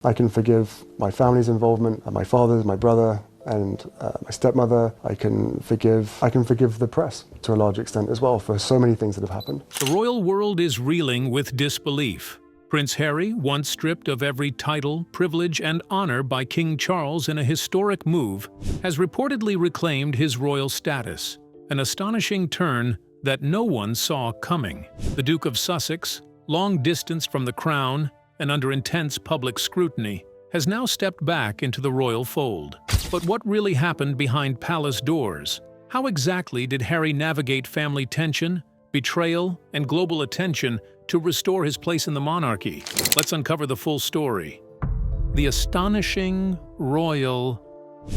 I can forgive my family's involvement, my father's, my brother, and my stepmother. I can forgive the press to a large extent as well for so many things that have happened. The royal world is reeling with disbelief. Prince Harry, once stripped of every title, privilege, and honor by King Charles in a historic move, has reportedly reclaimed his royal status, an astonishing turn that no one saw coming. The Duke of Sussex, long distanced from the crown and under intense public scrutiny, has now stepped back into the royal fold. But what really happened behind palace doors? How exactly did Harry navigate family tension, betrayal, and global attention to restore his place in the monarchy? Let's uncover the full story. The astonishing royal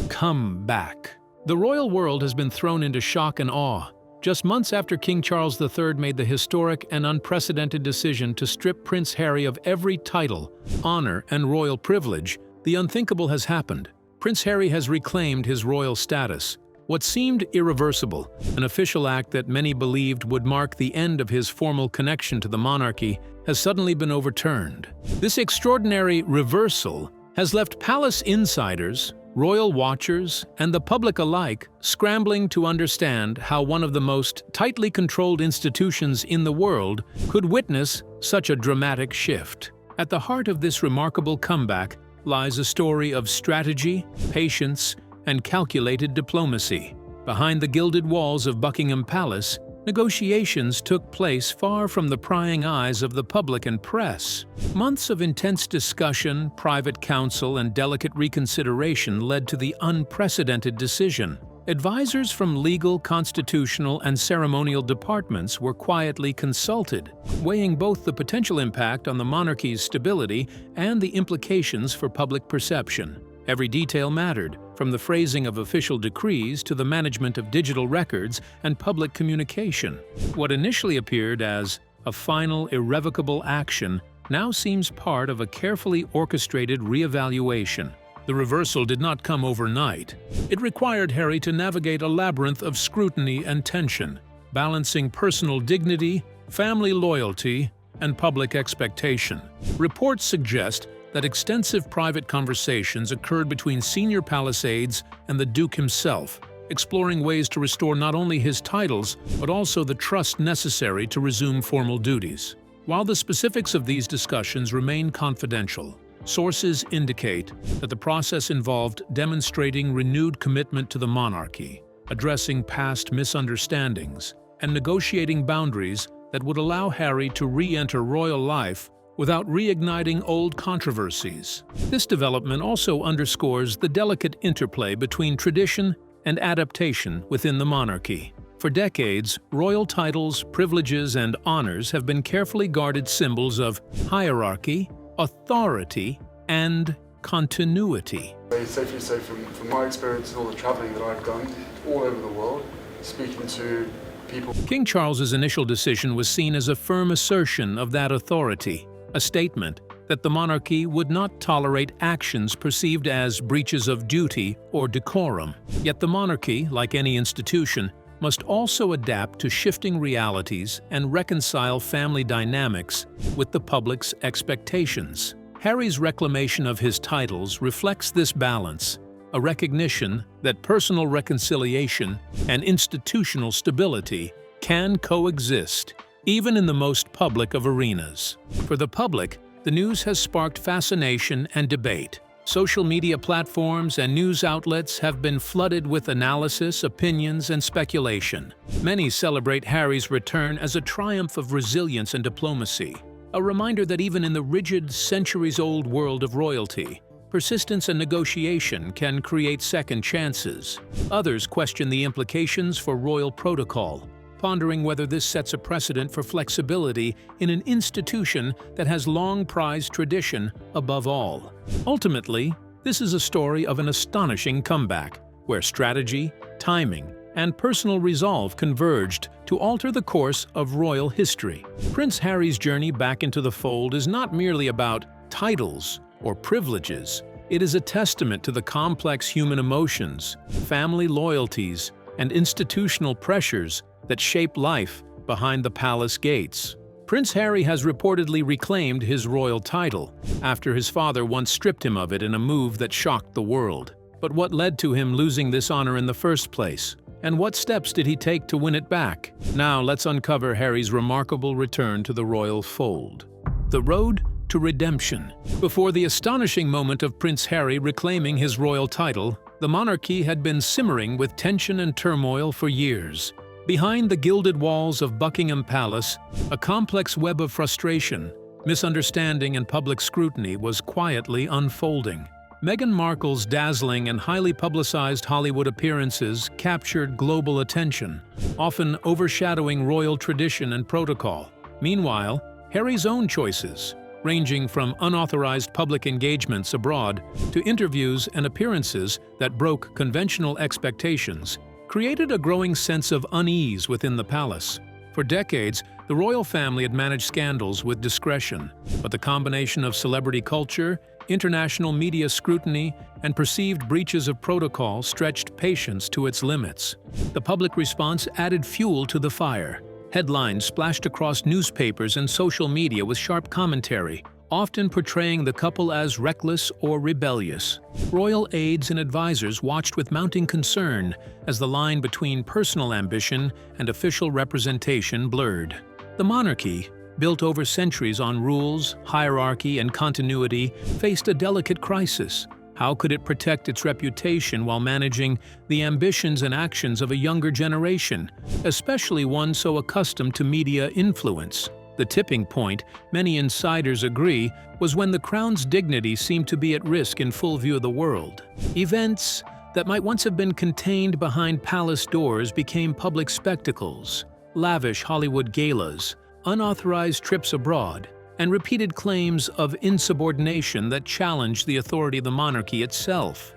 comeback. The royal world has been thrown into shock and awe. Just months after King Charles III made the historic and unprecedented decision to strip Prince Harry of every title, honor, and royal privilege, the unthinkable has happened. Prince Harry has reclaimed his royal status. What seemed irreversible, an official act that many believed would mark the end of his formal connection to the monarchy, has suddenly been overturned. This extraordinary reversal has left palace insiders, royal watchers, and the public alike scrambling to understand how one of the most tightly controlled institutions in the world could witness such a dramatic shift. At the heart of this remarkable comeback lies a story of strategy, patience, and calculated diplomacy. Behind the gilded walls of Buckingham Palace, negotiations took place far from the prying eyes of the public and press. Months of intense discussion, private counsel, and delicate reconsideration led to the unprecedented decision. Advisors from legal, constitutional, and ceremonial departments were quietly consulted, weighing both the potential impact on the monarchy's stability and the implications for public perception. Every detail mattered, from the phrasing of official decrees to the management of digital records and public communication. What initially appeared as a final, irrevocable action now seems part of a carefully orchestrated reevaluation. The reversal did not come overnight. It required Harry to navigate a labyrinth of scrutiny and tension, balancing personal dignity, family loyalty, and public expectation. Reports suggest that extensive private conversations occurred between senior palace aides and the Duke himself, exploring ways to restore not only his titles, but also the trust necessary to resume formal duties. While the specifics of these discussions remain confidential, sources indicate that the process involved demonstrating renewed commitment to the monarchy, addressing past misunderstandings, and negotiating boundaries that would allow Harry to re-enter royal life without reigniting old controversies. This development also underscores the delicate interplay between tradition and adaptation within the monarchy. For decades, royal titles, privileges, and honors have been carefully guarded symbols of hierarchy, authority, and continuity. Very safely say from my experience and all the traveling that I've done all over the world, speaking to people. King Charles's initial decision was seen as a firm assertion of that authority, a statement that the monarchy would not tolerate actions perceived as breaches of duty or decorum. Yet the monarchy, like any institution, must also adapt to shifting realities and reconcile family dynamics with the public's expectations. Harry's reclamation of his titles reflects this balance, a recognition that personal reconciliation and institutional stability can coexist, even in the most public of arenas. For the public, the news has sparked fascination and debate. Social media platforms and news outlets have been flooded with analysis, opinions, and speculation. Many celebrate Harry's return as a triumph of resilience and diplomacy, a reminder that even in the rigid, centuries-old world of royalty, persistence and negotiation can create second chances. Others question the implications for royal protocol, pondering whether this sets a precedent for flexibility in an institution that has long prized tradition above all. Ultimately, this is a story of an astonishing comeback, where strategy, timing, and personal resolve converged to alter the course of royal history. Prince Harry's journey back into the fold is not merely about titles or privileges. It is a testament to the complex human emotions, family loyalties, and institutional pressures that shape life behind the palace gates. Prince Harry has reportedly reclaimed his royal title after his father once stripped him of it in a move that shocked the world. But what led to him losing this honor in the first place? And what steps did he take to win it back? Now let's uncover Harry's remarkable return to the royal fold. The road to redemption. Before the astonishing moment of Prince Harry reclaiming his royal title, the monarchy had been simmering with tension and turmoil for years. Behind the gilded walls of Buckingham Palace, a complex web of frustration, misunderstanding, and public scrutiny was quietly unfolding. Meghan Markle's dazzling and highly publicized Hollywood appearances captured global attention, often overshadowing royal tradition and protocol. Meanwhile, Harry's own choices, ranging from unauthorized public engagements abroad to interviews and appearances that broke conventional expectations, created a growing sense of unease within the palace. For decades, the royal family had managed scandals with discretion, but the combination of celebrity culture, international media scrutiny, and perceived breaches of protocol stretched patience to its limits. The public response added fuel to the fire. Headlines splashed across newspapers and social media with sharp commentary, often portraying the couple as reckless or rebellious. Royal aides and advisors watched with mounting concern as the line between personal ambition and official representation blurred. The monarchy, built over centuries on rules, hierarchy, and continuity, faced a delicate crisis. How could it protect its reputation while managing the ambitions and actions of a younger generation, especially one so accustomed to media influence? The tipping point, many insiders agree, was when the crown's dignity seemed to be at risk in full view of the world. Events that might once have been contained behind palace doors became public spectacles. Lavish Hollywood galas, unauthorized trips abroad, and repeated claims of insubordination that challenged the authority of the monarchy itself.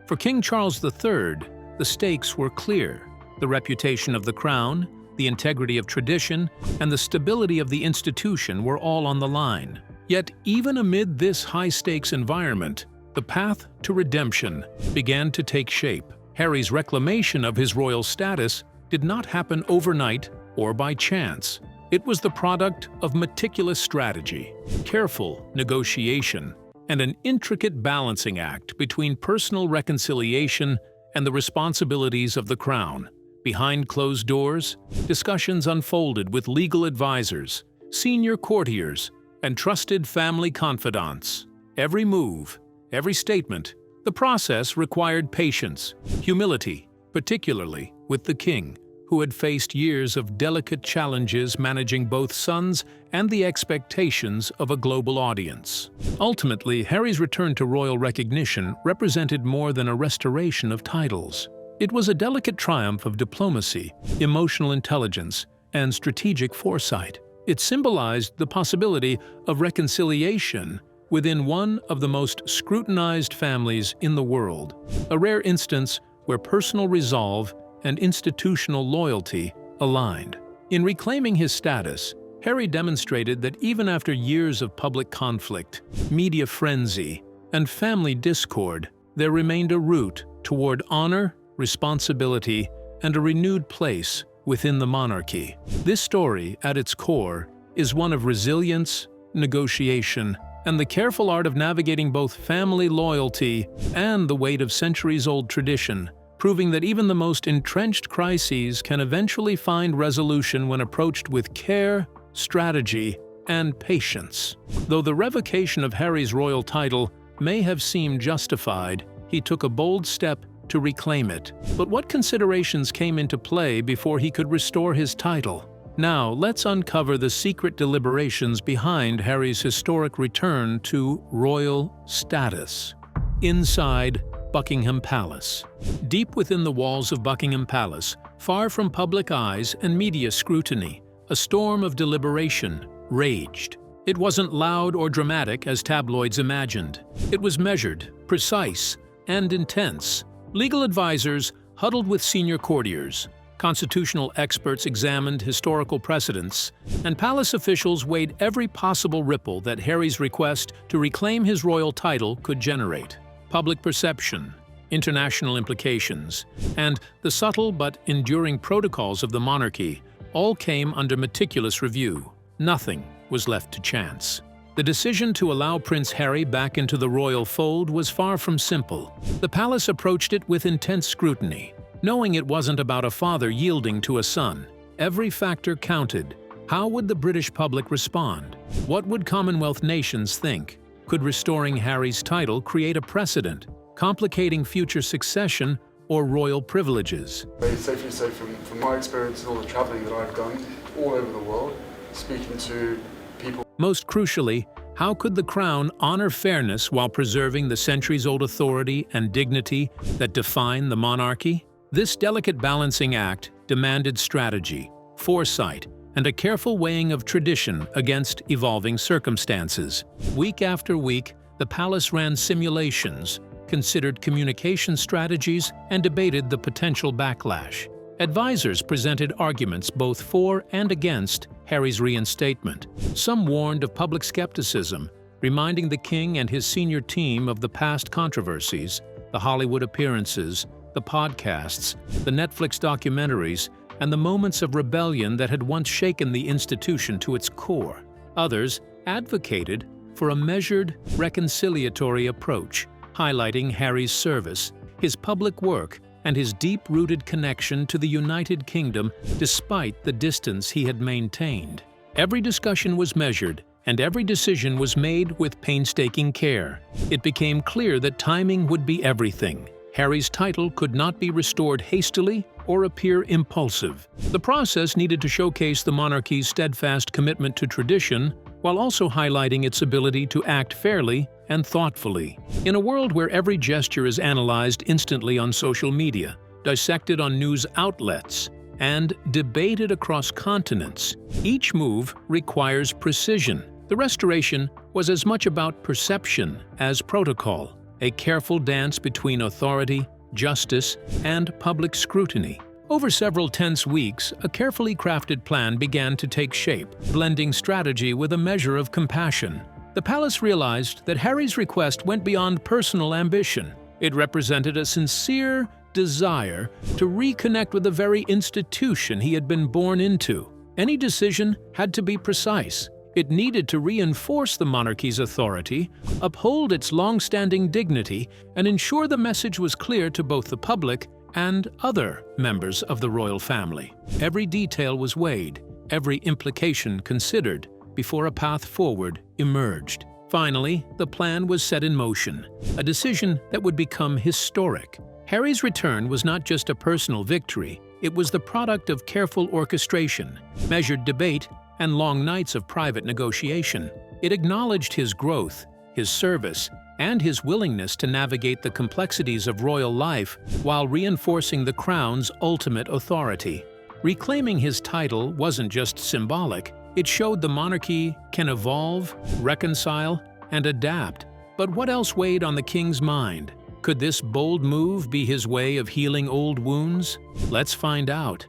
For King Charles III, the stakes were clear. The reputation of the crown, the integrity of tradition, and the stability of the institution were all on the line. Yet, even amid this high-stakes environment, the path to redemption began to take shape. Harry's reclamation of his royal status did not happen overnight or by chance. It was the product of meticulous strategy, careful negotiation, and an intricate balancing act between personal reconciliation and the responsibilities of the crown. Behind closed doors, discussions unfolded with legal advisors, senior courtiers, and trusted family confidants. Every move, every statement, the process required patience, humility, particularly with the king, who had faced years of delicate challenges managing both sons and the expectations of a global audience. Ultimately, Harry's return to royal recognition represented more than a restoration of titles. It was a delicate triumph of diplomacy, emotional intelligence, and strategic foresight. It symbolized the possibility of reconciliation within one of the most scrutinized families in the world, a rare instance where personal resolve and institutional loyalty aligned. In reclaiming his status, Harry demonstrated that even after years of public conflict, media frenzy, and family discord, there remained a route toward honor, responsibility, and a renewed place within the monarchy. This story, at its core, is one of resilience, negotiation, and the careful art of navigating both family loyalty and the weight of centuries-old tradition, proving that even the most entrenched crises can eventually find resolution when approached with care, strategy, and patience. Though the revocation of Harry's royal title may have seemed justified, he took a bold step to reclaim it. But what considerations came into play before he could restore his title? Now, let's uncover the secret deliberations behind Harry's historic return to royal status. Inside Buckingham Palace. Deep within the walls of Buckingham Palace, far from public eyes and media scrutiny, a storm of deliberation raged. It wasn't loud or dramatic as tabloids imagined. It was measured, precise, and intense. Legal advisors huddled with senior courtiers. Constitutional experts examined historical precedents, and palace officials weighed every possible ripple that Harry's request to reclaim his royal title could generate. Public perception, international implications, and the subtle but enduring protocols of the monarchy all came under meticulous review. Nothing was left to chance. The decision to allow Prince Harry back into the royal fold was far from simple. The palace approached it with intense scrutiny, knowing it wasn't about a father yielding to a son. Every factor counted. How would the British public respond? What would Commonwealth nations think? Could restoring Harry's title create a precedent, complicating future succession or royal privileges? Very safely say from my experience and all the travelling that I've done all over the world, speaking to people. Most crucially, how could the crown honor fairness while preserving the centuries-old authority and dignity that define the monarchy? This delicate balancing act demanded strategy, foresight, and a careful weighing of tradition against evolving circumstances. Week after week, the palace ran simulations, considered communication strategies, and debated the potential backlash. Advisors presented arguments both for and against Harry's reinstatement. Some warned of public skepticism, reminding the king and his senior team of the past controversies, the Hollywood appearances, the podcasts, the Netflix documentaries, and the moments of rebellion that had once shaken the institution to its core. Others advocated for a measured, reconciliatory approach, highlighting Harry's service, his public work, and his deep-rooted connection to the United Kingdom despite the distance he had maintained. Every discussion was measured, and every decision was made with painstaking care. It became clear that timing would be everything. Harry's title could not be restored hastily or appear impulsive. The process needed to showcase the monarchy's steadfast commitment to tradition, while also highlighting its ability to act fairly and thoughtfully. In a world where every gesture is analyzed instantly on social media, dissected on news outlets, and debated across continents, each move requires precision. The restoration was as much about perception as protocol, a careful dance between authority, justice, and public scrutiny. Over several tense weeks, a carefully crafted plan began to take shape, blending strategy with a measure of compassion. The palace realized that Harry's request went beyond personal ambition. It represented a sincere desire to reconnect with the very institution he had been born into. Any decision had to be precise. It needed to reinforce the monarchy's authority, uphold its long-standing dignity, and ensure the message was clear to both the public and other members of the royal family. Every detail was weighed, every implication considered, before a path forward emerged. Finally, the plan was set in motion, a decision that would become historic. Harry's return was not just a personal victory, it was the product of careful orchestration, measured debate, and long nights of private negotiation. It acknowledged his growth, his service, and his willingness to navigate the complexities of royal life while reinforcing the crown's ultimate authority. Reclaiming his title wasn't just symbolic, it showed the monarchy can evolve, reconcile, and adapt. But what else weighed on the king's mind? Could this bold move be his way of healing old wounds? Let's find out.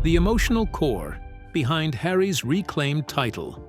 The emotional core behind Harry's reclaimed title.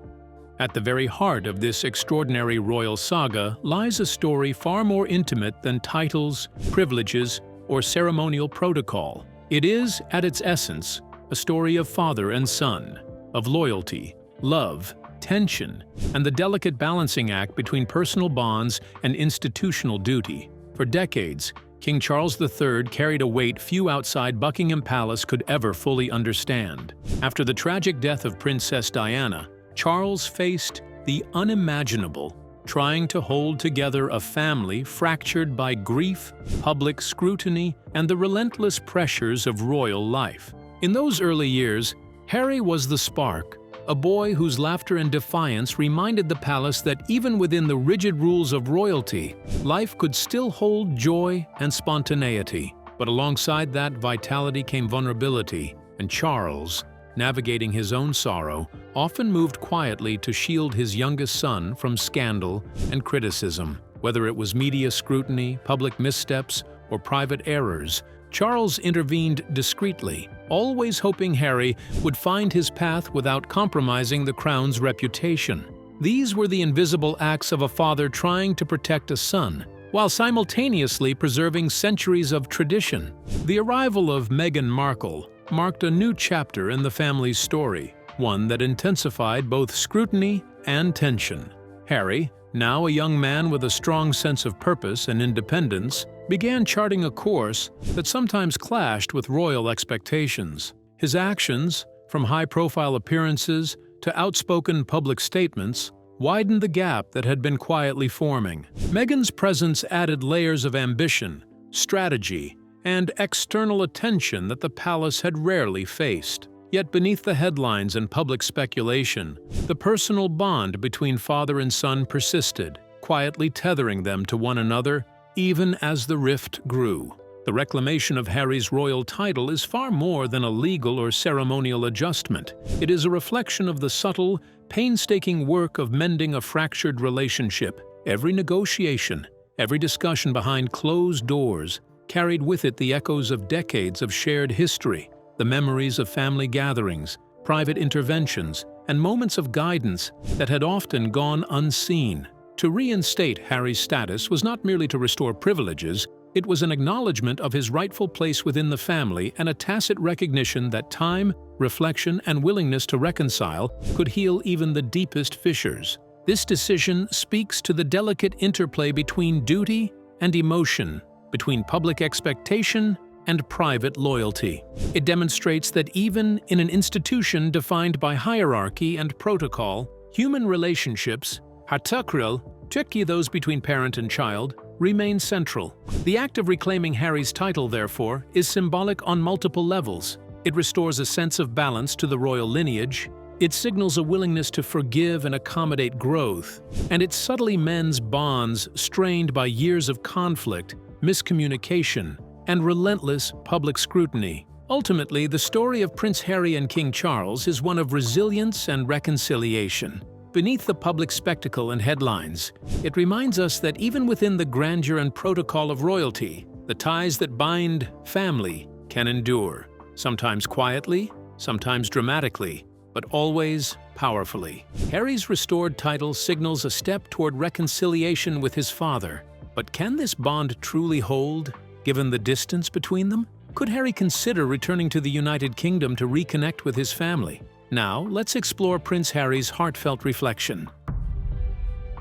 At the very heart of this extraordinary royal saga lies a story far more intimate than titles, privileges, or ceremonial protocol. It is, at its essence, a story of father and son, of loyalty, love, tension, and the delicate balancing act between personal bonds and institutional duty. For decades, King Charles III carried a weight few outside Buckingham Palace could ever fully understand. After the tragic death of Princess Diana, Charles faced the unimaginable, trying to hold together a family fractured by grief, public scrutiny, and the relentless pressures of royal life. In those early years, Harry was the spark, a boy whose laughter and defiance reminded the palace that even within the rigid rules of royalty, life could still hold joy and spontaneity. But alongside that vitality came vulnerability, and Charles, navigating his own sorrow, often moved quietly to shield his youngest son from scandal and criticism. Whether it was media scrutiny, public missteps, or private errors, Charles intervened discreetly, always hoping Harry would find his path without compromising the crown's reputation. These were the invisible acts of a father trying to protect a son, while simultaneously preserving centuries of tradition. The arrival of Meghan Markle marked a new chapter in the family's story, one that intensified both scrutiny and tension. Harry, now a young man with a strong sense of purpose and independence, began charting a course that sometimes clashed with royal expectations. His actions, from high-profile appearances to outspoken public statements, widened the gap that had been quietly forming. Meghan's presence added layers of ambition, strategy, and external attention that the palace had rarely faced. Yet beneath the headlines and public speculation, the personal bond between father and son persisted, quietly tethering them to one another even as the rift grew. The reclamation of Harry's royal title is far more than a legal or ceremonial adjustment. It is a reflection of the subtle, painstaking work of mending a fractured relationship. Every negotiation, every discussion behind closed doors, carried with it the echoes of decades of shared history, the memories of family gatherings, private interventions, and moments of guidance that had often gone unseen. To reinstate Harry's status was not merely to restore privileges, it was an acknowledgement of his rightful place within the family and a tacit recognition that time, reflection, and willingness to reconcile could heal even the deepest fissures. This decision speaks to the delicate interplay between duty and emotion, between public expectation and private loyalty. It demonstrates that even in an institution defined by hierarchy and protocol, human relationships, particularly those between parent and child, remain central. The act of reclaiming Harry's title, therefore, is symbolic on multiple levels. It restores a sense of balance to the royal lineage, it signals a willingness to forgive and accommodate growth, and it subtly mends bonds strained by years of conflict, miscommunication, and relentless public scrutiny. Ultimately, the story of Prince Harry and King Charles is one of resilience and reconciliation. Beneath the public spectacle and headlines, it reminds us that even within the grandeur and protocol of royalty, the ties that bind family can endure, sometimes quietly, sometimes dramatically, but always powerfully. Harry's restored title signals a step toward reconciliation with his father. But can this bond truly hold, given the distance between them? Could Harry consider returning to the United Kingdom to reconnect with his family? Now, let's explore Prince Harry's heartfelt reflection.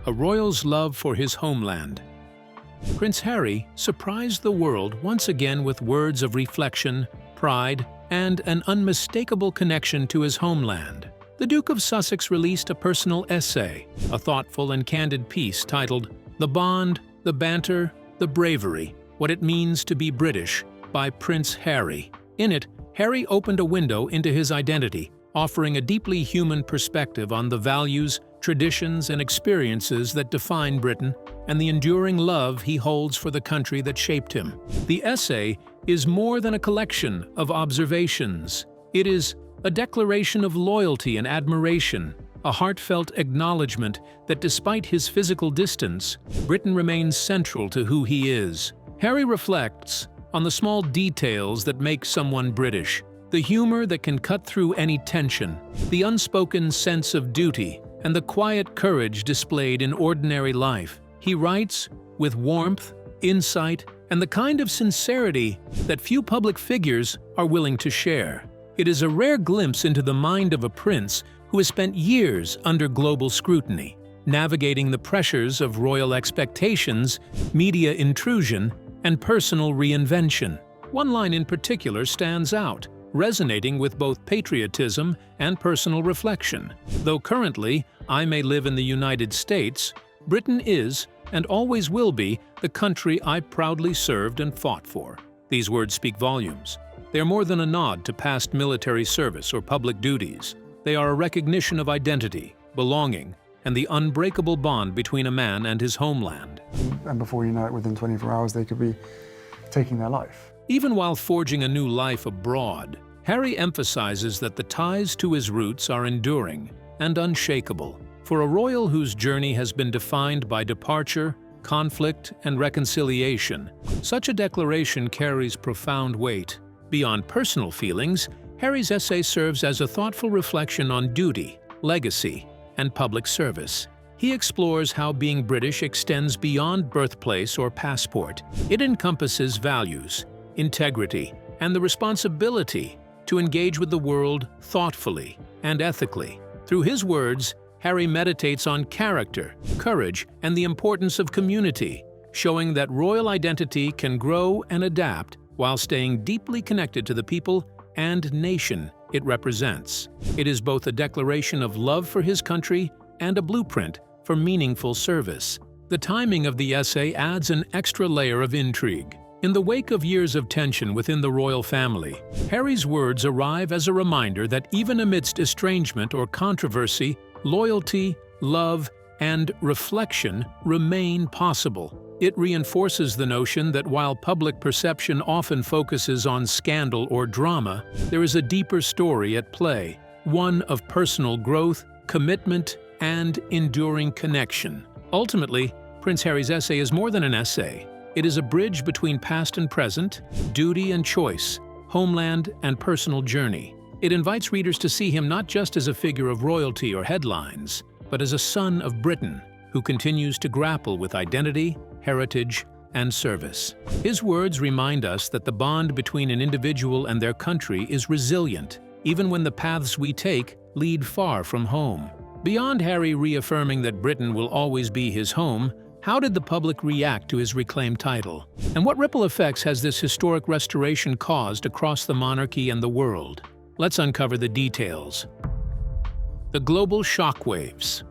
A royal's love for his homeland. Prince Harry surprised the world once again with words of reflection, pride, and an unmistakable connection to his homeland. The Duke of Sussex released a personal essay, a thoughtful and candid piece titled "The Bond, the Banter, the Bravery: What It Means to Be British" by Prince Harry. In it, Harry opened a window into his identity, offering a deeply human perspective on the values, traditions, and experiences that define Britain and the enduring love he holds for the country that shaped him. The essay is more than a collection of observations. It is a declaration of loyalty and admiration, a heartfelt acknowledgement that despite his physical distance, Britain remains central to who he is. Harry reflects on the small details that make someone British, the humor that can cut through any tension, the unspoken sense of duty, and the quiet courage displayed in ordinary life. He writes with warmth, insight, and the kind of sincerity that few public figures are willing to share. It is a rare glimpse into the mind of a prince who has spent years under global scrutiny, navigating the pressures of royal expectations, media intrusion, and personal reinvention. One line in particular stands out, resonating with both patriotism and personal reflection. Though currently I may live in the United States, Britain is, and always will be, the country I proudly served and fought for. These words speak volumes. They are more than a nod to past military service or public duties. They are a recognition of identity, belonging, and the unbreakable bond between a man and his homeland. And before you know it, within 24 hours, they could be taking their life. Even while forging a new life abroad, Harry emphasizes that the ties to his roots are enduring and unshakable. For a royal whose journey has been defined by departure, conflict, and reconciliation, such a declaration carries profound weight. Beyond personal feelings, Harry's essay serves as a thoughtful reflection on duty, legacy, and public service. He explores how being British extends beyond birthplace or passport. It encompasses values, integrity, and the responsibility to engage with the world thoughtfully and ethically. Through his words, Harry meditates on character, courage, and the importance of community, showing that royal identity can grow and adapt while staying deeply connected to the people and nation it represents. It is both a declaration of love for his country and a blueprint for meaningful service. The timing of the essay adds an extra layer of intrigue. In the wake of years of tension within the royal family, Harry's words arrive as a reminder that even amidst estrangement or controversy, loyalty, love, and reflection remain possible. It reinforces the notion that while public perception often focuses on scandal or drama, there is a deeper story at play, one of personal growth, commitment, and enduring connection. Ultimately, Prince Harry's essay is more than an essay. It is a bridge between past and present, duty and choice, homeland and personal journey. It invites readers to see him not just as a figure of royalty or headlines, but as a son of Britain who continues to grapple with identity, heritage, and service. His words remind us that the bond between an individual and their country is resilient, even when the paths we take lead far from home. Beyond Harry reaffirming that Britain will always be his home, how did the public react to his reclaimed title? And what ripple effects has this historic restoration caused across the monarchy and the world? Let's uncover the details. The global shockwaves.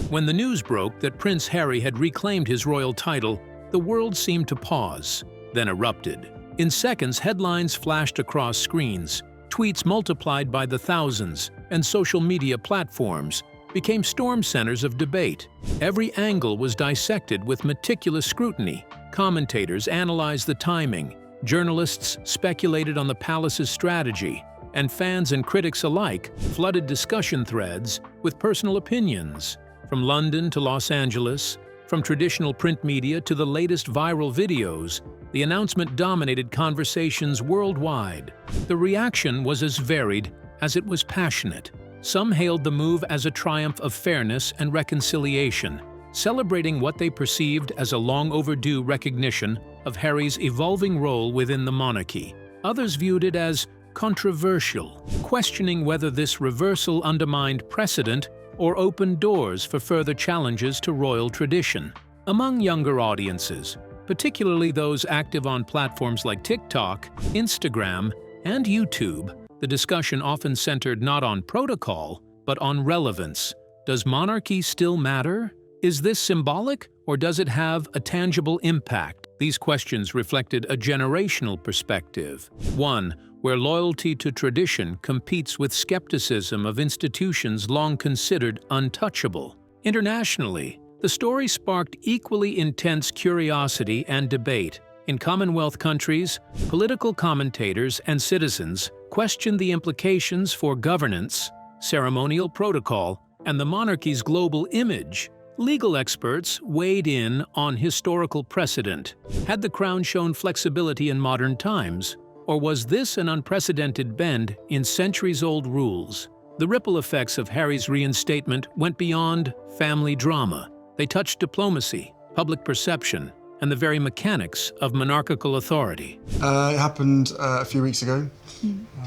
When the news broke that Prince Harry had reclaimed his royal title, the world seemed to pause, then erupted. In seconds, headlines flashed across screens, tweets multiplied by the thousands, and social media platforms became storm centers of debate. Every angle was dissected with meticulous scrutiny. Commentators analyzed the timing, journalists speculated on the palace's strategy, and fans and critics alike flooded discussion threads with personal opinions. From London to Los Angeles, from traditional print media to the latest viral videos, the announcement dominated conversations worldwide. The reaction was as varied as it was passionate. Some hailed the move as a triumph of fairness and reconciliation, celebrating what they perceived as a long-overdue recognition of Harry's evolving role within the monarchy. Others viewed it as controversial, questioning whether this reversal undermined precedent or opened doors for further challenges to royal tradition. Among younger audiences, particularly those active on platforms like TikTok, Instagram, and YouTube, the discussion often centered not on protocol, but on relevance. Does monarchy still matter? Is this symbolic, or does it have a tangible impact? These questions reflected a generational perspective, one where loyalty to tradition competes with skepticism of institutions long considered untouchable. Internationally, the story sparked equally intense curiosity and debate. In Commonwealth countries, political commentators and citizens questioned the implications for governance, ceremonial protocol, and the monarchy's global image. Legal experts weighed in on historical precedent. Had the crown shown flexibility in modern times? Or was this an unprecedented bend in centuries-old rules? The ripple effects of Harry's reinstatement went beyond family drama. They touched diplomacy, public perception, and the very mechanics of monarchical authority. It happened a few weeks ago,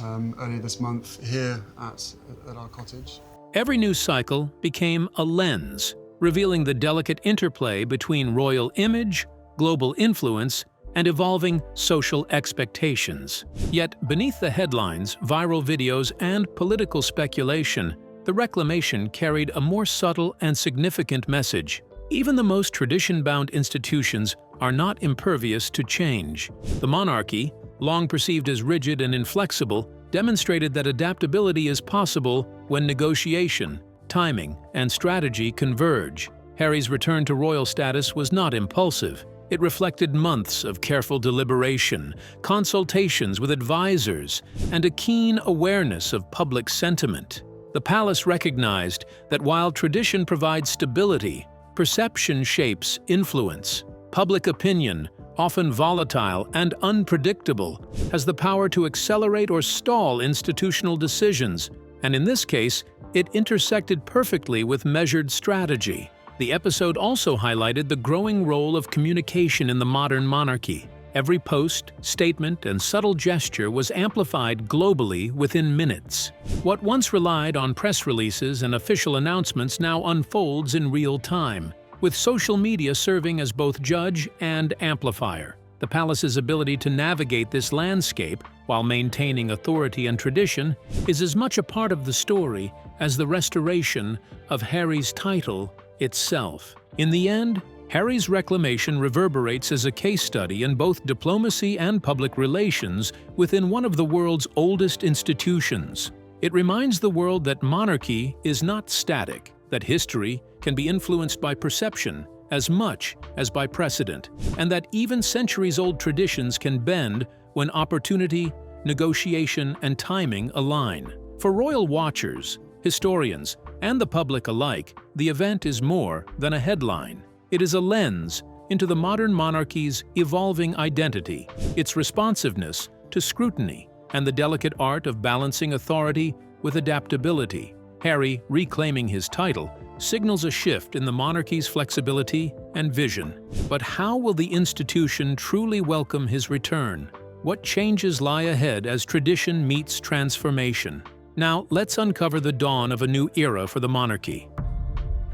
earlier this month, here at our cottage. Every news cycle became a lens, revealing the delicate interplay between royal image, global influence, and evolving social expectations. Yet, beneath the headlines, viral videos, and political speculation, the reclamation carried a more subtle and significant message. Even the most tradition-bound institutions are not impervious to change. The monarchy, long perceived as rigid and inflexible, demonstrated that adaptability is possible when negotiation, timing, and strategy converge. Harry's return to royal status was not impulsive. It reflected months of careful deliberation, consultations with advisors, and a keen awareness of public sentiment. The palace recognized that while tradition provides stability, perception shapes influence. Public opinion, often volatile and unpredictable, has the power to accelerate or stall institutional decisions, And in this case, it intersected perfectly with measured strategy. The episode also highlighted the growing role of communication in the modern monarchy. Every post, statement, and subtle gesture was amplified globally within minutes. What once relied on press releases and official announcements now unfolds in real time, with social media serving as both judge and amplifier. The palace's ability to navigate this landscape while maintaining authority and tradition is as much a part of the story as the restoration of Harry's title itself. In the end, Harry's reclamation reverberates as a case study in both diplomacy and public relations within one of the world's oldest institutions. It reminds the world that monarchy is not static, that history can be influenced by perception as much as by precedent, and that even centuries-old traditions can bend when opportunity, negotiation, and timing align. For royal watchers, historians, and the public alike, the event is more than a headline. It is a lens into the modern monarchy's evolving identity, its responsiveness to scrutiny, and the delicate art of balancing authority with adaptability. Harry reclaiming his title signals a shift in the monarchy's flexibility and vision. But how will the institution truly welcome his return? What changes lie ahead as tradition meets transformation? Now, let's uncover the dawn of a new era for the monarchy.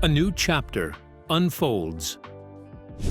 A new chapter unfolds.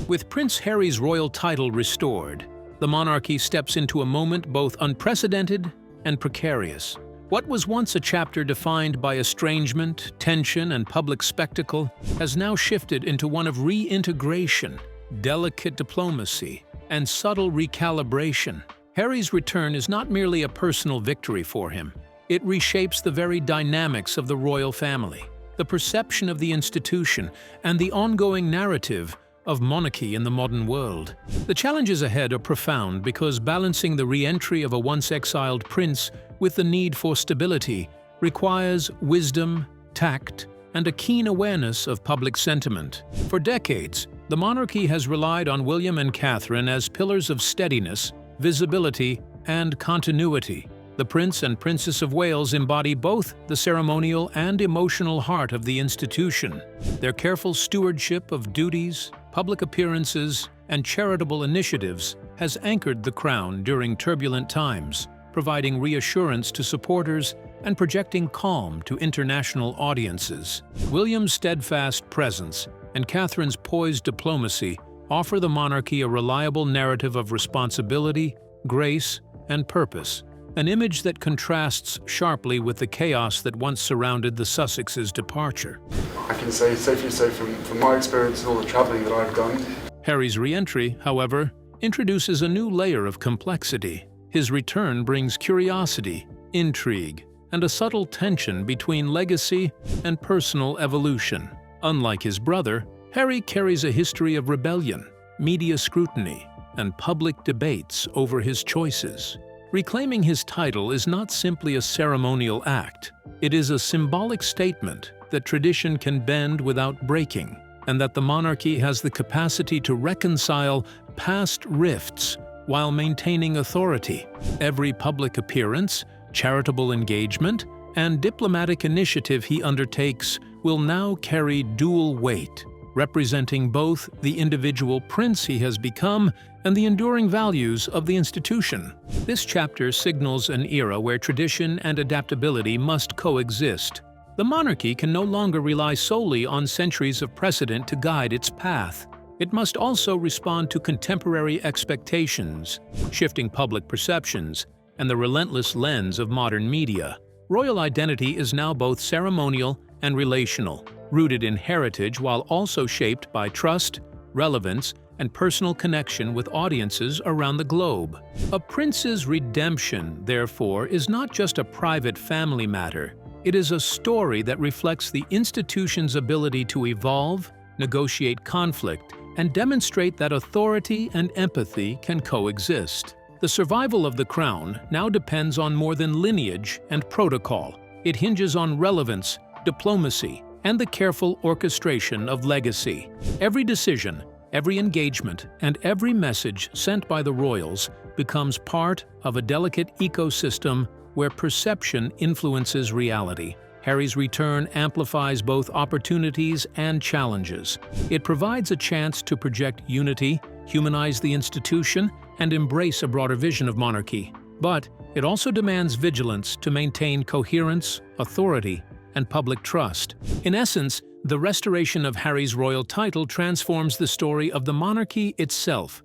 With Prince Harry's royal title restored, the monarchy steps into a moment both unprecedented and precarious. What was once a chapter defined by estrangement, tension, and public spectacle has now shifted into one of reintegration, delicate diplomacy, and subtle recalibration. Harry's return is not merely a personal victory for him. It reshapes the very dynamics of the royal family, the perception of the institution, and the ongoing narrative of monarchy in the modern world. The challenges ahead are profound because balancing the re-entry of a once exiled prince with the need for stability requires wisdom, tact, and a keen awareness of public sentiment. For decades, the monarchy has relied on William and Catherine as pillars of steadiness, visibility, and continuity. The Prince and Princess of Wales embody both the ceremonial and emotional heart of the institution. Their careful stewardship of duties, public appearances, and charitable initiatives has anchored the crown during turbulent times, providing reassurance to supporters and projecting calm to international audiences. William's steadfast presence and Catherine's poised diplomacy offer the monarchy a reliable narrative of responsibility, grace, and purpose, an image that contrasts sharply with the chaos that once surrounded the Sussexes' departure. I can safely say from my experience and all the travelling that I've done. Harry's re-entry, however, introduces a new layer of complexity. His return brings curiosity, intrigue, and a subtle tension between legacy and personal evolution. Unlike his brother, Harry carries a history of rebellion, media scrutiny, and public debates over his choices. Reclaiming his title is not simply a ceremonial act. It is a symbolic statement that tradition can bend without breaking, and that the monarchy has the capacity to reconcile past rifts while maintaining authority. Every public appearance, charitable engagement, and diplomatic initiative he undertakes will now carry dual weight, representing both the individual prince he has become and the enduring values of the institution. This chapter signals an era where tradition and adaptability must coexist. The monarchy can no longer rely solely on centuries of precedent to guide its path. It must also respond to contemporary expectations, shifting public perceptions, and the relentless lens of modern media. Royal identity is now both ceremonial and relational, rooted in heritage while also shaped by trust, relevance, and personal connection with audiences around the globe. A prince's redemption, therefore, is not just a private family matter. It is a story that reflects the institution's ability to evolve, negotiate conflict, and demonstrate that authority and empathy can coexist. The survival of the crown now depends on more than lineage and protocol. It hinges on relevance, diplomacy, and the careful orchestration of legacy. Every decision, every engagement, and every message sent by the royals becomes part of a delicate ecosystem where perception influences reality. Harry's return amplifies both opportunities and challenges. It provides a chance to project unity, humanize the institution, and embrace a broader vision of monarchy. But it also demands vigilance to maintain coherence, authority, and public trust. In essence, the restoration of Harry's royal title transforms the story of the monarchy itself.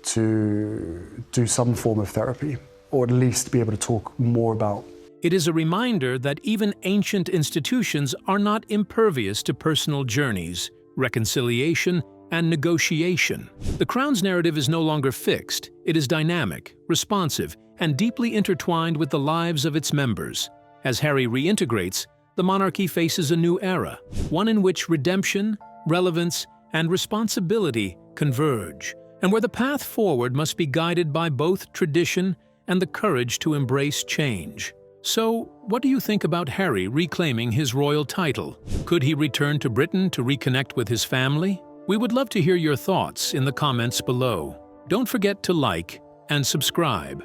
To do some form of therapy, or at least be able to talk more about. It is a reminder that even ancient institutions are not impervious to personal journeys, reconciliation, and negotiation. The Crown's narrative is no longer fixed. It is dynamic, responsive, and deeply intertwined with the lives of its members. As Harry reintegrates, the monarchy faces a new era, one in which redemption, relevance, and responsibility converge, and where the path forward must be guided by both tradition and the courage to embrace change. So, what do you think about Harry reclaiming his royal title? Could he return to Britain to reconnect with his family? We would love to hear your thoughts in the comments below. Don't forget to like and subscribe.